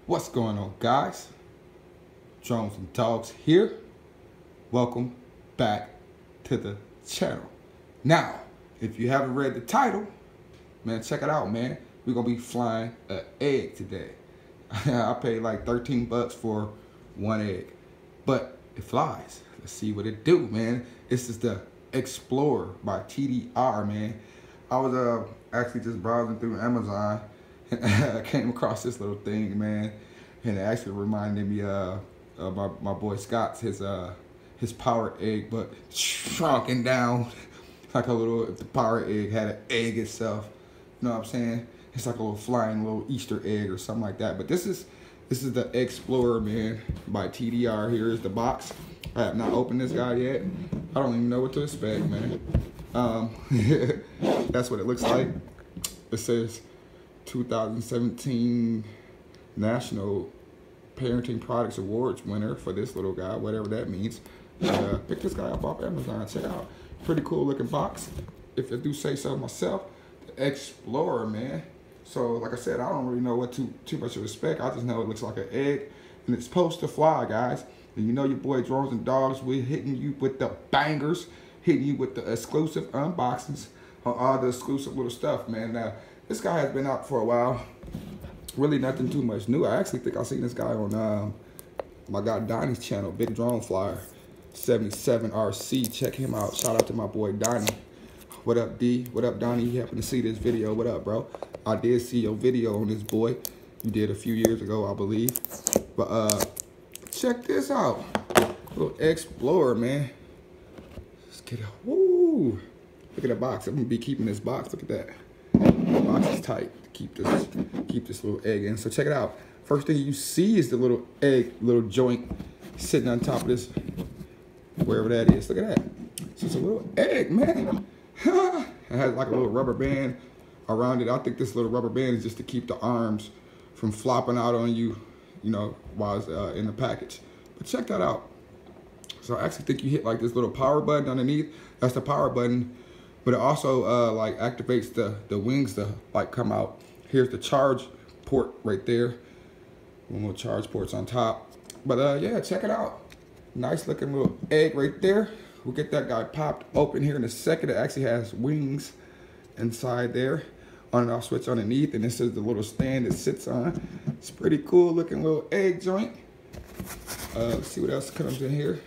What's going on, guys? Drones and Dogs here. Welcome back to the channel. Now, if you haven't read the title, man, check it out, man. We're gonna be flying an egg today. I paid like 13 bucks for one egg, but it flies. Let's see what it do, man. This is the Explorer by TDR, man. I was actually just browsing through Amazon and I came across this little thing, man, and it actually reminded me of my boy Scott's his power egg, but shrunken down like a little. If the power egg had an egg itself, you know what I'm saying? It's like a little flying little Easter egg or something like that. But this is the Explorer, man, by TDR. Here is the box. I have not opened this guy yet. I don't even know what to expect, man. That's what it looks like. It says 2017 National Parenting Products Awards winner for this little guy, whatever that means. Pick this guy up off Amazon. Check it out. Pretty cool looking box, if I do say so myself. The Explorer, man. So like I said, I don't really know what too much to expect. I just know it looks like an egg and it's supposed to fly, guys. And you know your boy Drones and Dogs, we're hitting you with the bangers, hitting you with the exclusive unboxings on all the exclusive little stuff, man. Now, this guy has been out for a while. Really nothing too much new. I actually think I seen this guy on my guy Donnie's channel, Big Drone Flyer 77RC. Check him out. Shout out to my boy Donnie. What up, D? What up, Donnie? You happen to see this video? What up, bro? I did see your video on this boy. You did a few years ago, I believe. But check this out. Little Explorer, man. Let's get it. Woo! Look at the box. I'm gonna be keeping this box. Look at that. The box is tight to keep this little egg in. So check it out. First thing you see is the little egg, little joint sitting on top of this, wherever that is. Look at that. So it's a little egg, man. It has like a little rubber band around it. I think this little rubber band is just to keep the arms from flopping out on you, you know, while it's in the package. But check that out. So I actually think you hit like this little power button underneath. That's the power button. But it also like activates the wings to like come out. Here's the charge port right there. One little charge ports on top. But yeah, check it out. Nice looking little egg right there. We'll get that guy popped open here in a second. It actually has wings inside there. On and off switch underneath. And this is the little stand it sits on. It's pretty cool looking little egg joint. Let's see what else comes in here.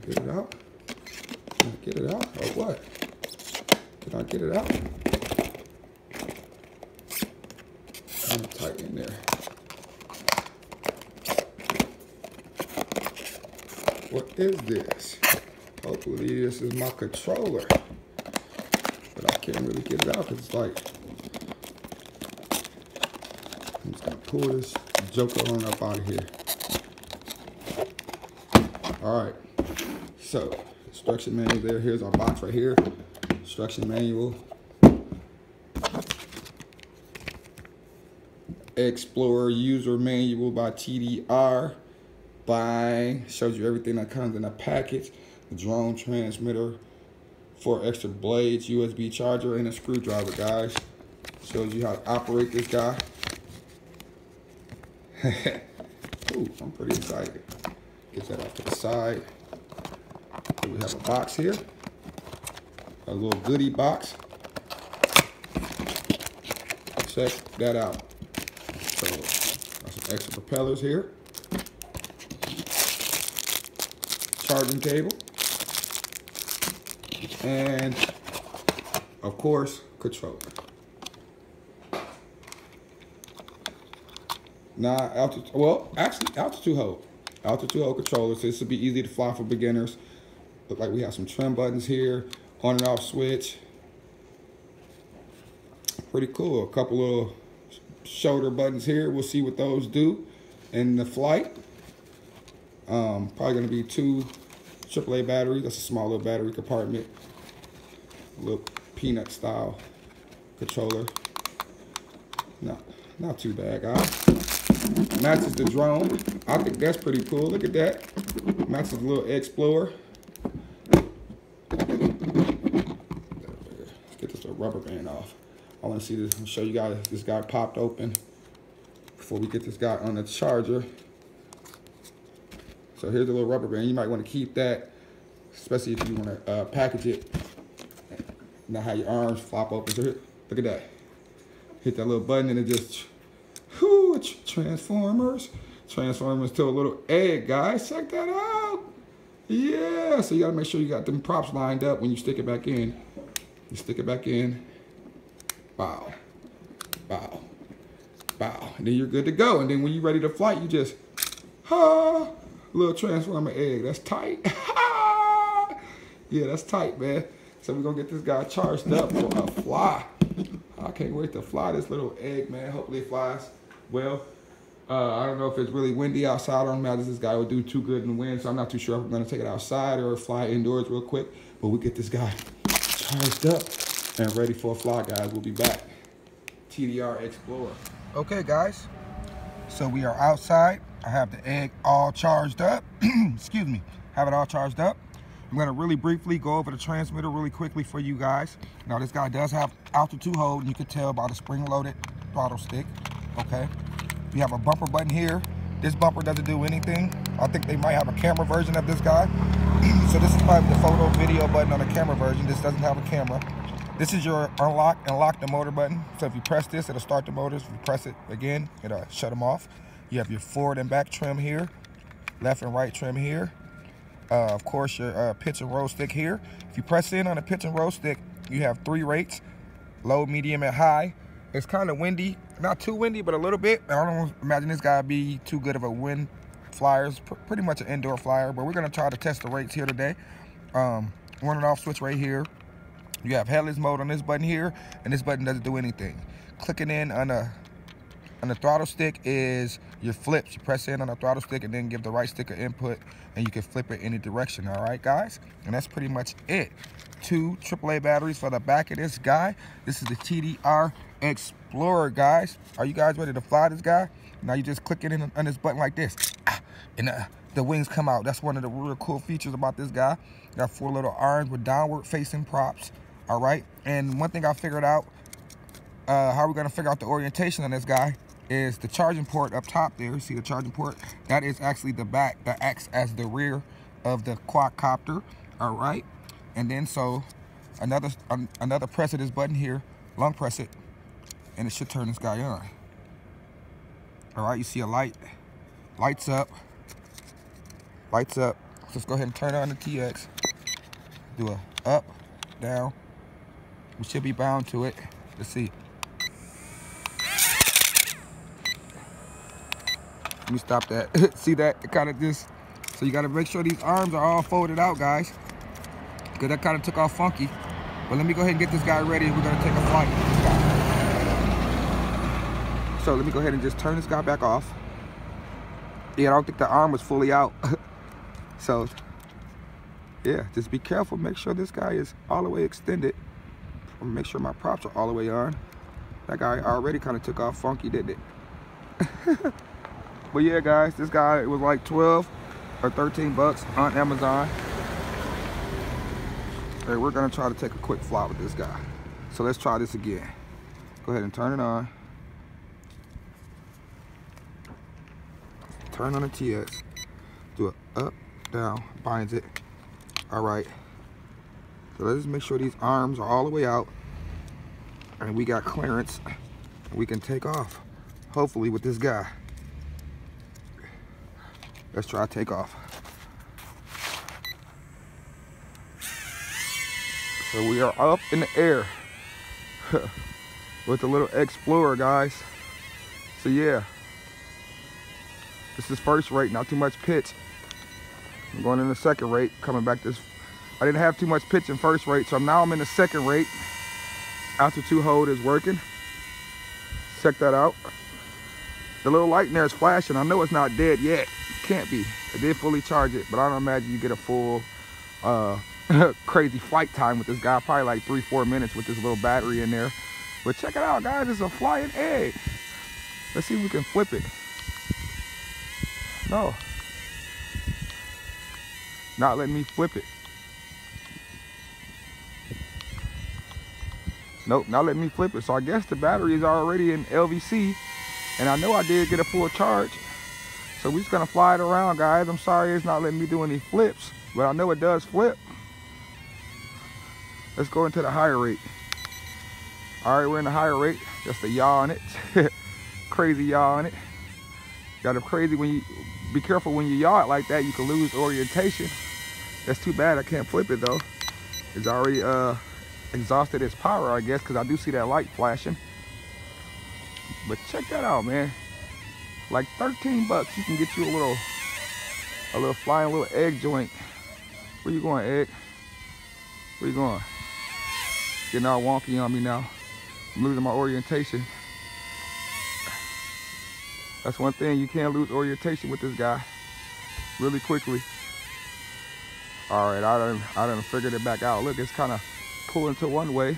Get it out? Can I get it out or what? Can I get it out? I'm tight in there. What is this? Hopefully this is my controller. But I can't really get it out because it's like, I'm just gonna pull this joker on up out of here. All right. So, instruction manual there. Here's our box right here. Instruction manual. Explorer user manual by TDR. Bang. Shows you everything that comes in a package. The drone transmitter, 4 extra blades, USB charger, and a screwdriver, guys. Shows you how to operate this guy. Ooh, I'm pretty excited. Get that off to the side. We have a box here, a little goodie box. Check that out. So, got some extra propellers here, charging cable, and of course, controller. Now, altitude hold controller. So this will be easy to fly for beginners. Look like we have some trim buttons here, on and off switch. Pretty cool. A couple of shoulder buttons here. We'll see what those do in the flight. Probably gonna be 2 AAA batteries. That's a small little battery compartment. A little peanut style controller. Not too bad, guys. Matches the drone. I think that's pretty cool. Look at that. Max's little Eggsplorer. Let's get this little rubber band off. I want to see this. I'll show you guys this guy popped open before we get this guy on the charger. So here's the little rubber band. You might want to keep that, especially if you want to package it. Not have your arms flop open. So here, look at that. Hit that little button and it just, whoo, transformers to a little egg, guys. Check that out. Yeah, so you gotta make sure you got them props lined up when you stick it back in. You stick it back in, bow, bow, bow, and then you're good to go. And then when you're ready to fly, you just, little transformer egg. That's tight. Yeah, that's tight, man. So we're gonna get this guy charged up for a fly. I can't wait to fly this little egg, man. Hopefully it flies well. I don't know if it's really windy outside. I don't imagine this guy would do too good in the wind, so I'm not too sure if I'm gonna take it outside or fly indoors real quick. But we get this guy charged up and ready for a fly, guys. We'll be back. TDR Eggsplorer. Okay, guys. So we are outside. I have the egg all charged up. Excuse me. Have it all charged up. I'm gonna really briefly go over the transmitter really quickly for you guys. Now this guy does have altitude hold, and you can tell by the spring-loaded throttle stick. Okay. We have a bumper button here. This bumper doesn't do anything. I think they might have a camera version of this guy. So this is probably the photo video button on the camera version. This doesn't have a camera. This is your unlock and lock the motor button. So if you press this, it'll start the motors. If you press it again, it'll shut them off. You have your forward and back trim here, left and right trim here. Of course, your pitch and roll stick here. If you press in on the pitch and roll stick, you have 3 rates, low, medium, and high. It's kind of windy, not too windy, but a little bit. I don't imagine this guy be too good of a wind flyer. It's pretty much an indoor flyer, but we're gonna try to test the rates here today. On and off switch right here. You have headless mode on this button here, and this button doesn't do anything. Clicking in on the throttle stick is your flips. You press in on the throttle stick and then give the right stick an input, and you can flip it any direction. All right, guys? And that's pretty much it. 2 AAA batteries for the back of this guy. This is the TDR Eggsplorer, guys. Are you guys ready to fly this guy? Now you just click it in on this button like this, and the wings come out. That's one of the real cool features about this guy. Got 4 little arms with downward facing props. All right, and one thing I figured out, how we're gonna figure out the orientation on this guy is the charging port up top there. See the charging port? That is actually the back that acts as the rear of the quadcopter. All right, and then so another press of this button here, long press it, and it should turn this guy on. All right, you see a light, lights up. Let's go ahead and turn on the TX. Do a up, down. We should be bound to it. Let's see. Let me stop that. See that? It kind of just, so you got to make sure these arms are all folded out, guys, because that kind of took off funky. But let me go ahead and get this guy ready. We're going to take a flight with this guy. So let me go ahead and just turn this guy back off. Yeah, I don't think the arm was fully out. So yeah, just be careful. Make sure this guy is all the way extended. Make sure my props are all the way on. That guy already kind of took off funky, didn't it? But yeah, guys, this guy, it was like 12 or 13 bucks on Amazon. Hey, we're gonna try to take a quick fly with this guy. So let's try this again. Go ahead and turn it on. Turn on the TX. Do it up, down, binds it. All right. So let's just make sure these arms are all the way out, and we got clearance. We can take off, hopefully, with this guy. Let's try takeoff. So we are up in the air with the little Eggsplorer, guys. So yeah, this is first rate, not too much pitch. I'm going in the second rate, coming back this. I didn't have too much pitch in first rate, so now I'm in the second rate. Altitude hold is working. Check that out. The little light in there is flashing. I know it's not dead yet. Can't be. I did fully charge it, but I don't imagine you get a full crazy flight time with this guy. Probably like 3-4 minutes with this little battery in there. But check it out, guys. It's a flying egg. Let's see if we can flip it. No. Not letting me flip it. Nope, not letting me flip it. So I guess the battery is already in LVC. And I know I did get a full charge. So we're just gonna fly it around, guys. I'm sorry it's not letting me do any flips, but I know it does flip. Let's go into the higher rate. All right, we're in the higher rate. Just a yaw on it. Crazy yaw on it. Got it crazy when you, be careful when you yaw it like that, you can lose orientation. That's too bad I can't flip it though. It's already exhausted its power, I guess, because I do see that light flashing. But check that out, man. Like 13 bucks, you can get you a little flying little egg joint. Where you going, egg? Where you going? Getting all wonky on me now. I'm losing my orientation. That's one thing, you can't lose orientation with this guy really quickly. All right, I done figured it back out. Look, it's kind of pulling to one way.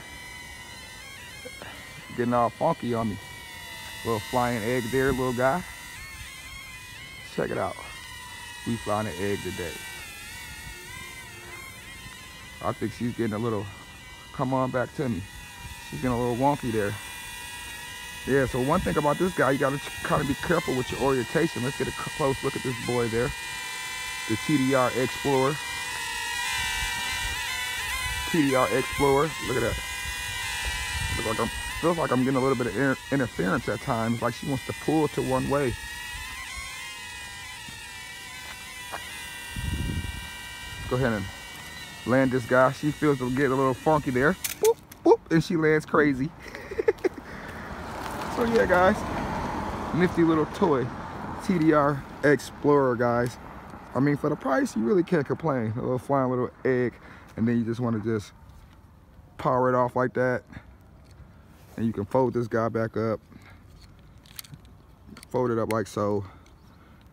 Getting all funky on me. Little flying egg there, little guy. Check it out. We flying an egg today. I think she's getting a little, come on back to me. She's getting a little wonky there. Yeah, so one thing about this guy, you gotta kind of be careful with your orientation. Let's get a close look at this boy there. The TDR Eggsplorer. TDR Eggsplorer, look at that. Look like feels like I'm getting a little bit of interference at times, like she wants to pull to one way. Go ahead and land this guy. She feels to get a little funky there. Boop, boop, and she lands crazy. So yeah, guys, nifty little toy, TDR Eggsplorer, guys. I mean, for the price, you really can't complain. A little flying little egg, and then you just want to just power it off like that. And you can fold this guy back up, fold it up like so,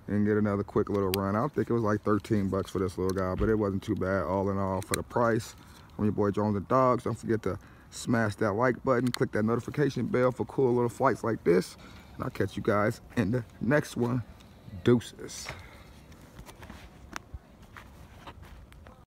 and get another quick little run. I think it was like 13 bucks for this little guy, but it wasn't too bad all in all for the price. I'm your boy Jones the Dogs. Don't forget to smash that like button, click that notification bell for cool little flights like this, and I'll catch you guys in the next one. Deuces.